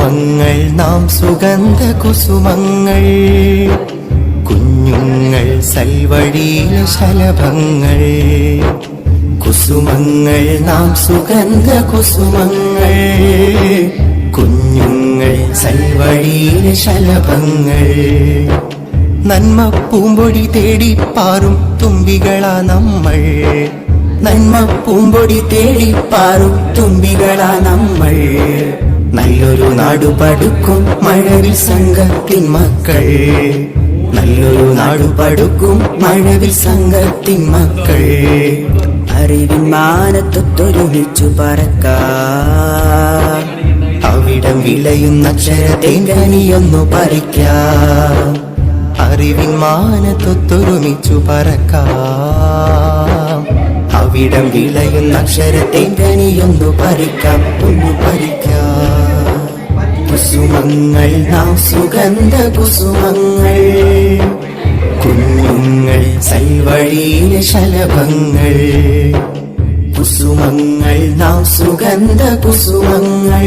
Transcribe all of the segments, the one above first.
കുസുമങ്ങൾ നാം സുഗന്ധ കുസുമങ്ങൾ, കുഞ്ഞുങ്ങൾ സൽവഴിയിലെ ശലഭങ്ങൾ. കുസുമങ്ങൾ നാം സുഗന്ധ കുസുമങ്ങൾ, കുഞ്ഞുങ്ങൾ സൽവഴിയിലെ ശലഭങ്ങൾ. നന്മ പൂമ്പൊടി തേടി പാറും തുമ്പികളാ നമ്മൾ, നന്മ പൂമ്പൊടി തേടി പാറും തുമ്പികളാ നമ്മൾ. നല്ലൊരു നാടു പടുക്കും മഴവിൽ സംഘത്തിൻ മക്കൾ, നല്ലൊരു നാടു പടുക്കും മഴവിൽ സംഘത്തിൻ മക്കൾ. അറിവിൻ മാനത്തൊത്തൊരുമിച്ചു പറക്കാം, അവിടം വിളയുന്ന അക്ഷരത്തേങ്കനിയൊന്നു പറിക്കാം. അറിവിൻ മാനത്തൊത്തൊരുമിച്ചു പറക്കാം, അവിടം വിളയുന്ന അക്ഷരത്തേങ്കനിയൊന്നു പറിക്കാം, ഒന്നു പറിക്കാം. കുസുമങ്ങൾ നാം സുഗന്ധ കുസുമങ്ങൾ, കുഞ്ഞുങ്ങൾ സൽവഴിയിലെ ശലഭങ്ങൾ. കുസുമങ്ങൾ നാം സുഗന്ധ കുസുമങ്ങൾ,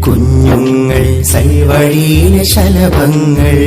കുഞ്ഞുങ്ങൾ സൽവഴിയിലെ ശലഭങ്ങൾ.